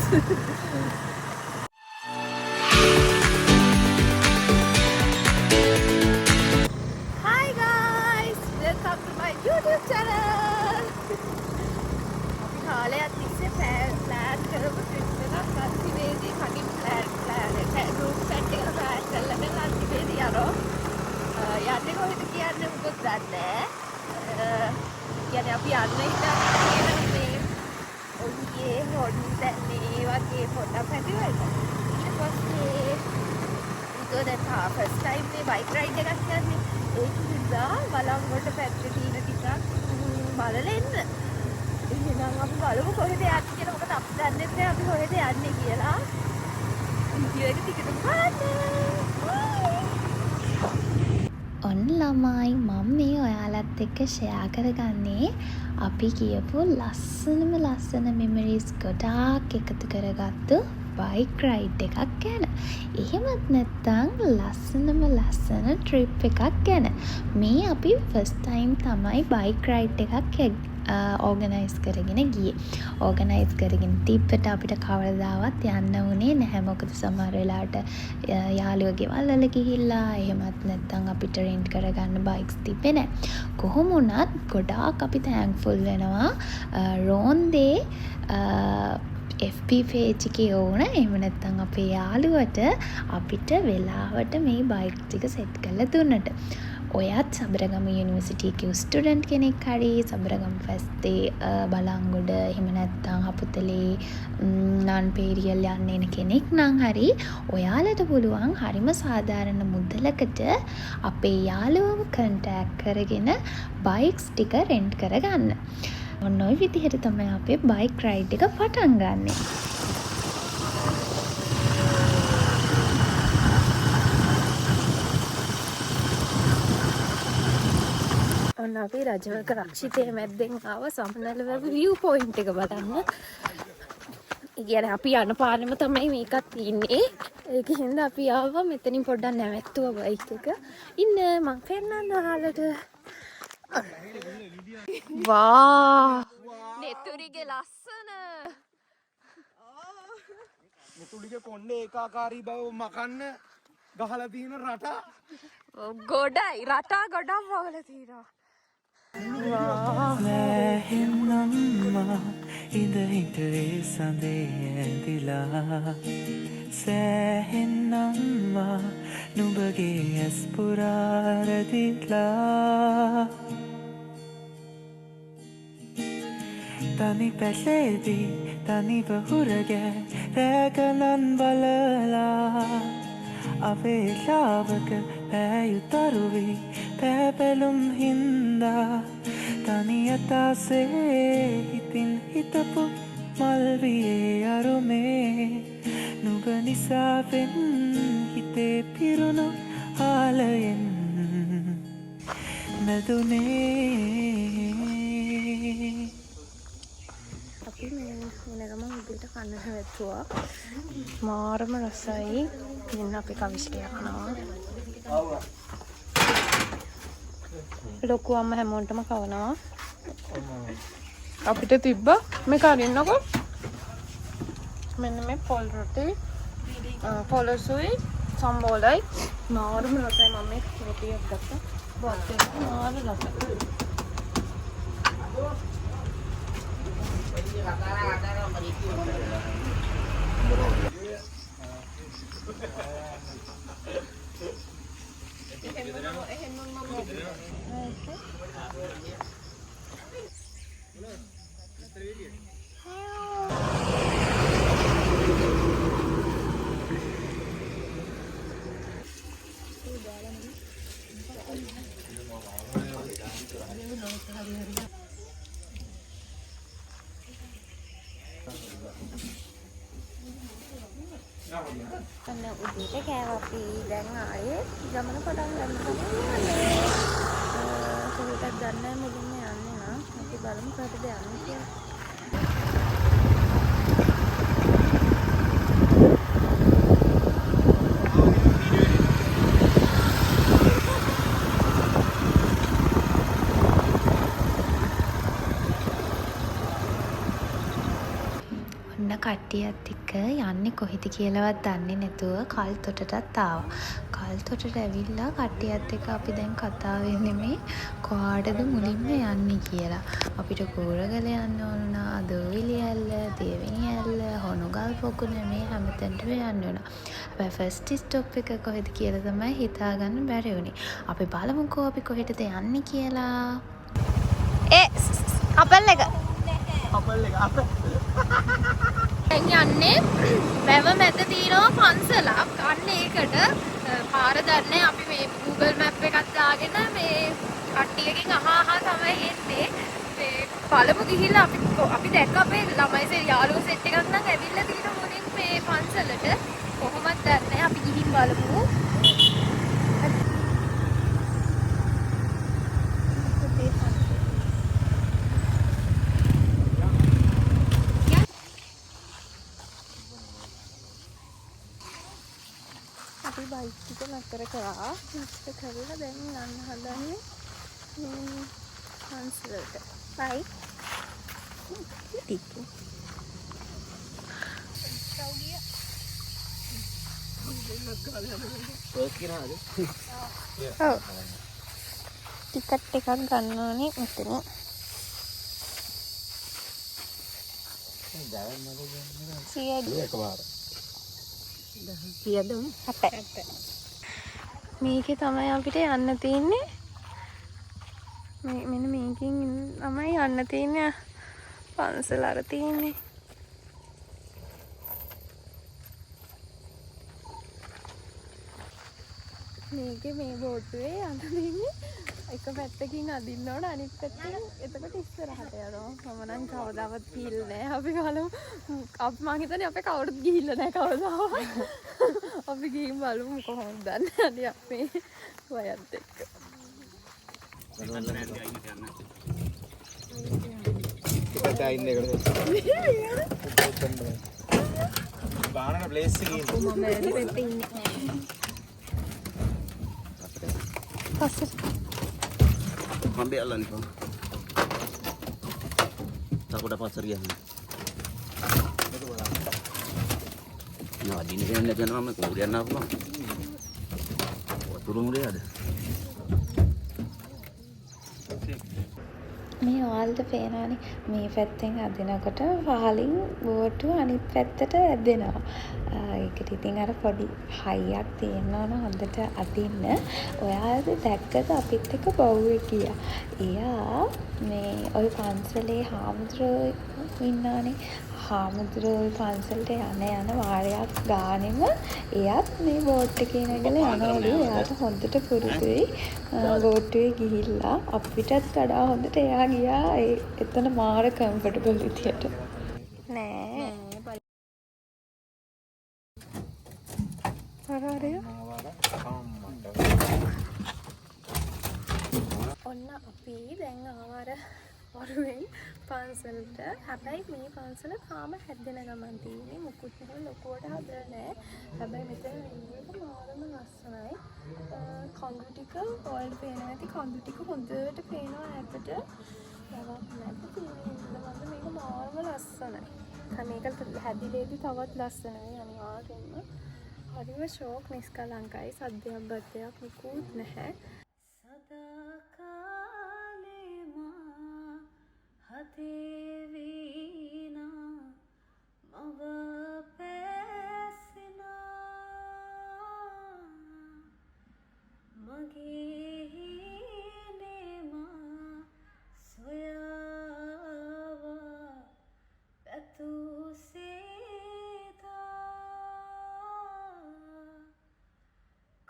Hi guys, welcome to my YouTube channel. අපි කාලයක් තිස්සේ ප්ලෑන් කරපු ට්‍රිප් එකක් අන්තිමේදී කටින් ප්ලෑන් එක ගෲප් සෙට් එකකට ප්ලෑන් කරලා දැන් අන්තිමේදී යනවා. යන්නේ කොහෙද කියන්නේ මොකද දන්නේ නැහැ. කියන්නේ අපි යන්න හිතන්නේ මේ ඔයගේ හොන්දනේ වගේ පොඩක් හැදුවද. ඊට පස්සේ ඒක දැන් ෆස්ට් ටයිම් මේ බයික් රයිඩ් එකක් යන්නේ. ඒක නිසා බලංගොඩ පැත්තේ තියෙන ටිකක් බලලා එන්න. එහෙනම් අපි බලමු කොහෙද යන්නේ කියලා. මොකද අපි දන්නේ නැහැ අපි කොහෙද යන්නේ කියලා. වීඩියෝ එක ටිකටම බලන්න. ඔන්න ළමයි මම මේ ඔයාලත් එක්ක ෂෙයා කරගන්නේ අපි කියපු ලස්සන මෙමරීස් ගොඩාක් එකතු කරගත්තු බයික් රයිඩ් එකක් ගැන. එහෙමත් නැත්නම් ලස්සන ට්‍රිප් එකක් ගැන. මේ අපි ෆස්ට් ටයිම් තමයි බයික් රයිඩ් එකක් ඕගනයිස් කරගෙන ගියේ. ඕගනයිස් කරගෙන තිබ්බට අපිට කවදාවත් යන්න උනේ නැහැ. මොකද සමහර වෙලාවට යාළුවෝ ගෙවල් වල ගිහිල්ලා එහෙමත් නැත්නම් අපිට රෙන්ට් කරගන්න බයික්ස් තිබ්බේ නැහැ. කොහොම වුණත් ගොඩාක් අපි තෑන්ක්ෆුල් වෙනවා රෝන්දේ FB page එකේ ඕන එහෙම නැත්නම් අපේ යාළුවට අපිට වෙලාවට මේ බයික් ටික සෙට් කරලා දුන්නට. ඔයත් සබරගම යුනිවර්සිටි එකේ ස්ටුඩන්ට් කෙනෙක් හරි සබරගම ෆැස්ටේ බලංගොඩ එහෙම නැත්නම් හපුතලේ නන්පේරියල් යන්න එන කෙනෙක් නම් හරි ඔයාලට පුළුවන් හරිම සාධාරණ මුදලකට අපේ යාළුවව කන්ටැක්ට් කරගෙන බයික්ස් ටික රෙන්ට් කරගන්න. ඔන්න ඔය විදිහට තමයි අපේ බයික් රයිඩ් එක පටන් ගන්නෙ. ඔන්න අපි රජවක රක්ෂිතයේ මැද්දෙන් ආව සමනලවැව view point එක බලන්න. ඉතින් අපි යන පාරෙම තමයි මේකත් තියෙන්නේ. ඒක හින්දා අපි ආවා මෙතනින් පොඩ්ඩක් නැවැත්තුවා බයික් එක. ඉන්න මම පෙන්නන්න ඔයාලට. වා! නෙතුරිගේ ලස්සන. නෙතුරිගේ කොණ්ඩේ ඒකාකාරී බව මකන්න ගහලා තියෙන රට. ගොඩයි රටා ගොඩක් වගල තියෙනවා. සෑහෙන්නම්මා ඉඳ හිටවේ සඳේ ඇඳිලා සෑහෙන්නම්මා නුඹගේ ඇස් පුරාරදිලා තනි පැසේදී තනිව හුරගෑ රැකනන් බලලා අවේශාවක පෑයුතරුවී පැපැලුම් හින්දා තනියතාසේ හිතින් හිතපු මල්වියේ අරුමේ නුඹ නිසාවෙන් හිතේ පිරුණු ආලයෙන් මැදුනේ. අපි මේ වෙනගම උදේට කන්න හැවැත්තුවා. මාරම රසයි. ඉන්න අපි කවිශ්කය කනවා. ලොකු අම්ම හැමෝටම කවනවා. අපිට තිබ්බ මේක අරින්නකෝ. මෙන්න මේ පොල් රොටි පොලසුයි සම්බෝලයි මාරම රසයි. මම මේ රොටියක් ගත්තා. බත් එක මාර රසයි. අන්න උදේට කෑවා අපි. දැන් ආයේ ගමන පටන් ගන්න තමයි යන්නේ. කොහෙටද ගන්නෑ මුලින්ම යන්නේ නම් අපි බලමු කොහෙටද යන්නේ කියලා. ඔන්න කට්ටියත් එක්ක යන්නේ කොහෙද කියලාවත් දන්නේ නැතුව කල්තොටටත් ආවා. කල්තොටට ඇවිල්ලා කට්ටියත් එක්ක අපි දැන් කතා වෙන්නේ මේ කොහාටද මුලින්ම යන්නේ කියලා. අපිට කෝරගල යන්න ඕන නා, දෝවිලි ඇල්ල, දෙවෙනි ඇල්ල, හොනුගල් පොකුණ මේ හැමතැනටම යන්න ඕන. හැබැයි ෆස්ට් ස්ටොප් එක කොහෙද කියලා තමයි හිතාගන්න බැරි වුණේ. අපි බලමුකෝ අපි කොහෙටද යන්නේ කියලා. කපල් එක දැන් යන්නේ වැව මැද තියෙනවා පන්සලක්. අන්න ඒකට පාර දන්නේ අපි මේ Google Map එකක් දාගෙන මේ කට්ටියකින් අහා තමයි එන්නේ. මේ බලමු ගිහිල්ලා අපි දැක්ක අපේ ළමයි යාළුවෝ සෙට් එකක් නම් ඇවිල්ලා තියෙන මොනින් මේ පන්සලට. කොහොමද දන්නේ අපි ගිහින් බලමු. අපි බයික් එක නතර කරා. නතර කරලා දැන් යන්න හදන්නේ මේ පන්සලට. බයි. ටිකක්. ටිකට් එකක් ගන්න ඕනේ මෙතන. මේකේ තමයි අපිට යන්න තියෙන්නේ. මෙන්න මේකෙන් තමයි යන්න තියෙන්නේ. පන්සල අර තියෙන්නේ. මේකේ මේ බෝට්ටුවේ යන්න තියෙන්නේ. එක පැත්තකින් අදින්න ඕන, අනිත් පැත්තෙන් එතකොට ඉස්සරහට යනවා. මම නම් කවදාවත් ගිහිල්ලා නැහැ. අපි බලමු. මං හිතන්නේ අපේ කවුරුත් ගිහිල්ලා නැහැ කවදාවත්. අපි ගිහින් බලමු කොහොමද දන්නේ. අනේ අපේ වයත් එක්ක. බාහන ප්ලේස් එකේ මම වැඩි පැත්තේ ඉන්නේ. පස්සේ Ambil lah ni, Bang. Takut dapat serian. Nah, di ni kan nak nama kemudian apa, Bang? Turun dia ada. මේ ඔයාලට පේනවනේ මේ පැත්තෙන් අදිනකොට පහලින් බෝට්ටුව අනිත් පැත්තට ඇදෙනවා. ඒකට ඉතින් අර පොඩි හයියක් තියෙනවා නම් හොඳට අදින්න. ඔයාලද දැක්කද අපිත් එක්ක බවුවෙක් ගියා. එයා මේ ওই පන්සලේ හාමුදුරුවෝ ඉන්නානේ. හාමුදුරුවෝ පන්සලට යන වාරයක් ගානෙම එයාත් මේ බෝට් එකේ නැගලා යනවලු. එයාට හොඳට පුරුදුයි බෝට්ටුවේ ගිහිල්ලා. අපිටත් වඩා හොඳට එයා ගියා එතන මාර කම්ෆර්ටබල් විදියට. නෑ ඔන්න අපි දැන් ආවර වරුවෙන් පන්සලට. හැබැයි මේ පන්සල තාම හැදෙන ගමන් තියෙන්නේ. මුකුත් නැහැ, ලොකුවට හදලා නැහැ. හැබැයි මෙතන ඉන්නක මාරම ලස්සනයි. කඳු ටික ඔයාලට පේනවා ඇති. කඳු ටික හොඳට පේනවා ඈතට. තවත් නැති තියෙනවා. මේක මාරම ලස්සනයි. මේක හැදිලේදී තවත් ලස්සනයි අනිවාර්යෙන්ම. හරිම ෂෝක් නිස්කලංකයි. සද්දයක් බද්දයක් මුකුත් නැහැ. හතේ වීනා මව පැසිනා මගේ හිනේමා සොයාවා පැතුසේතා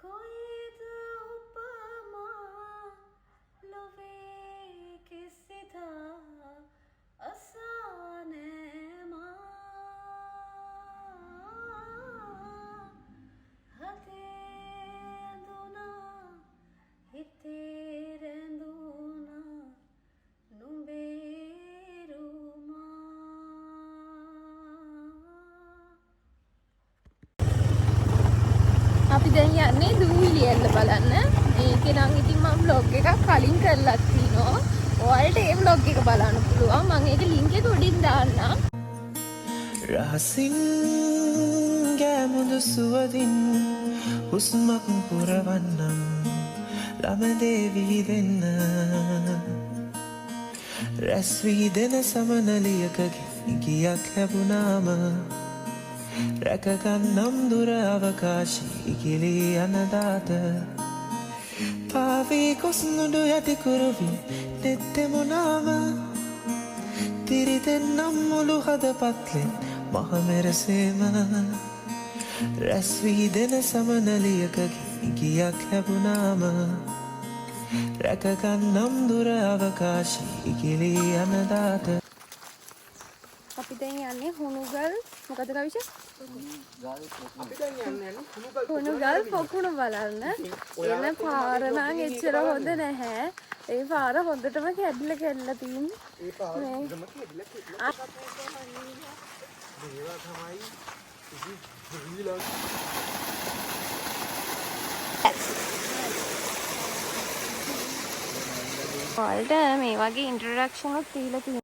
කොයිද උපමා ලොවේ කිසිතා අපි දැන් යන්නේ දූවිලි ඇල්ල බලන්න. මේකේ නම් ඉතින් මම vlog එකක් කලින් කරලා තිනවා. ඔයාලට ඒ vlog එක බලන්න පුළුවන්. මම ඒක link එක උඩින් දාන්නම්. රහසින් ගෑමුදු සුවදින් හුස්මක් පුරවන්නම් ළමදේ විහිදෙන්න රැස් වී දෙන සමනලියක ගියක් ලැබුණාම රැකගන්නම් දුර අවකාශී ගිලී යනදාත පාවී කොස්නුඩු යටිකුරුවි නෙත්තෙමුණාම තිරිදෙන්නම් මුළු හදපත්ලෙන් මහමෙරසේම රැස් වී දෙන සමනලියක ගියක් ලැබුණාම රැකගන්නම් දුර අවකාශී ගිලී යනදාත අපි දැන් යන්නේ හුණුගල් මොකද කවිෂ? අපි දැන් යන්නේ හුණුගල් පොකුණු බලන්න. එන පාර නම් එච්චර හොඳ නැහැ. ඒ පාර හොඳටම කැඩිලා තියෙන්නේ. ඒ පාර හොඳම කැඩිලා දේවා තමයි ඉතින් ශ්‍රී ඔයාලට මේ වගේ ඉන්ට්‍රොඩක්ෂන් එකක් දීලා තියෙනවා.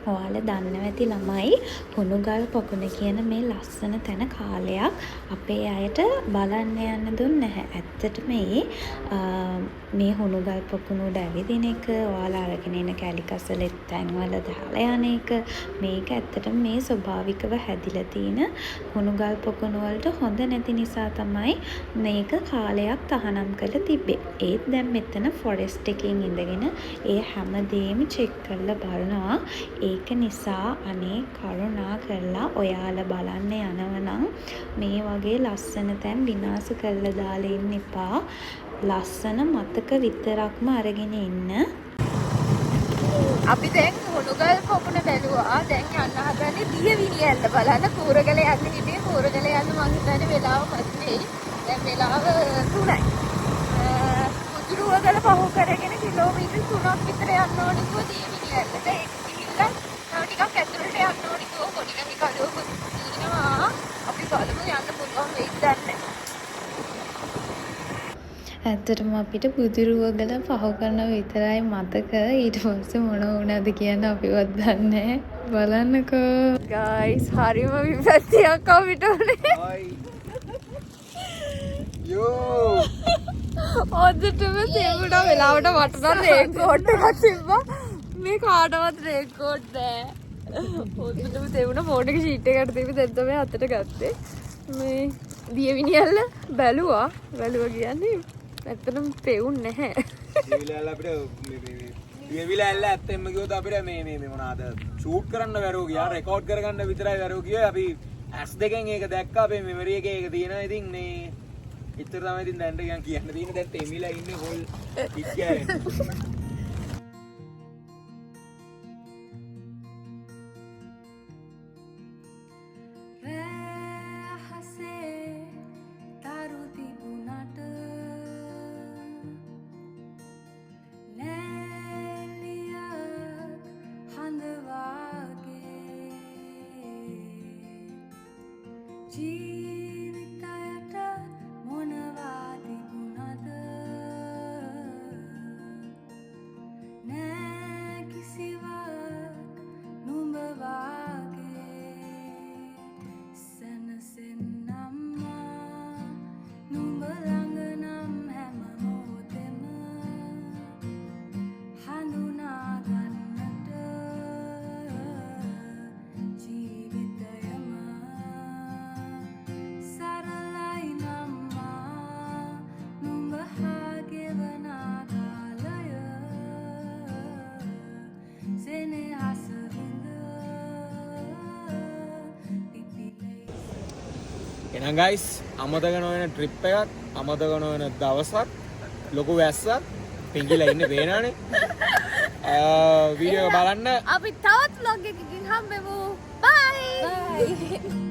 ඔයාලා දන්නවා ඇති ළමයි හුණුගල් පොකුණ කියන මේ ලස්සන තැන කාලයක් අපේ අයට බලන්න යන්න දුන්නේ නැහැ. ඇත්තටම මේ හුණුගල් පොකුණ උඩ ඇවිදින එක, ඔයාලා අරගෙන එන කැලිකසලෙත් තැන්වල දාලා යන එක මේක ඇත්තටම මේ ස්වභාවිකව හැදිලා තියෙන හුණුගල් පොකුණ වලට හොඳ නැති නිසා තමයි මේක කාලයක් තහනම් කරලා තිබ්බේ. ඒත් දැන් මෙතන ෆොරෙස්ට් එකකින් ඉඳගෙන ඒ හැමදේම චෙක් කරලා බලනවා. ඒක නිසා අනේ කරුණා කරලා ඔයාලා බලන්න යනවනම් මේ වගේ ලස්සන තැන් විනාශ කරලා දාලා ඉන්න එපා. ලස්සන මතක විතරක්ම අරගෙන ඉන්න. අපි දැන් හුණුගල් පොකුණ බැලුවා. දැන් යන්න හදන්නේ දියවිනියල්ල බලන්න. කූරගල යන්න හිටියේ. කූරගල යන්න මං හිතන්නේ වෙලාව මැදේ. දැන් වෙලාව 3යි. කුජුරුවගල පහු කරගෙන කිලෝමීටර් 3ක් විතර යන්න ඕනේ කිව්වා දියවිනියල්ලට. ඒක ගිහිල්ලා තව ටිකක් ඇතුළට යන්න ඕනේ කිව්වා. පොඩි කඩුවකුත් තියෙනවා. අපි බලමු යන්න පුළුවන් වෙයිද නැහැ. ඇත්තටම අපිට බුදුරුවගල පහු කරන විතරයි මතක. ඊට පස්සේ මොන වුණාද කියන්න අපිවත් දන්නේ බලන්නකෝ ගයිස්. හරිම විපත්තියක් අපිට උනේ. යෝ ඔද්දටම තිබුණා වෙලාවට වටන රේන්කෝට් එකක් තිබ්බා. මේ කාටවත් රේන්කෝට් නැහැ. ඔද්දටම තිබුණා ෆෝන් එක ෂීට් එකකට තිබ්බ දැන් තමයි අතට ගත්තේ. මේ දියවිනියල්ල බැලුවා කියන්නේ ඇත්තටම පෙවුන්නේ නැහැ. දියවිලියල්ල අපිට දියවිලියල්ල ඇත්තෙන්ම කිව්වොත් අපිට මේ මොනවාද ෂූට් කරන්න බැරුව ගියා. රෙකෝඩ් කරගන්න විතරයි බැරුව ගියේ. අපි S2 එක දැක්කා. අපේ මෙමරි එකේ ඒක තියෙනවා. ඉතින් මේ ඉතර තමයි ඉතින් දැන් කියන්න තියෙන්නේ. දැන් තෙමිලා ඉන්නේ හොල් කික් ගෑරෙන්. ජීවිතයට මොනවා තිබුණද නෑ කිසිවක් නුඹ වාගේ සැනසෙන්නම් නුඹ ළඟ නම් හැම මොහොතෙම හඳුනා ගන්නට ජීවිතයම සරලයි නම්මා නුඹ හාගෙවන කාලය සෙනෙහස විඳ පිපිලේ. එහෙනම් ගයිස් අමතක නොවන ට්‍රිප් එකක්, අමතක නොවන දවසක්, ලොකු වැස්සක් පිංගිලා ඉන්නේ පේනවනේ. වීඩියෝ එක බලන්න. අපි තවත් vlog එකකින් හම්බෙමු. bye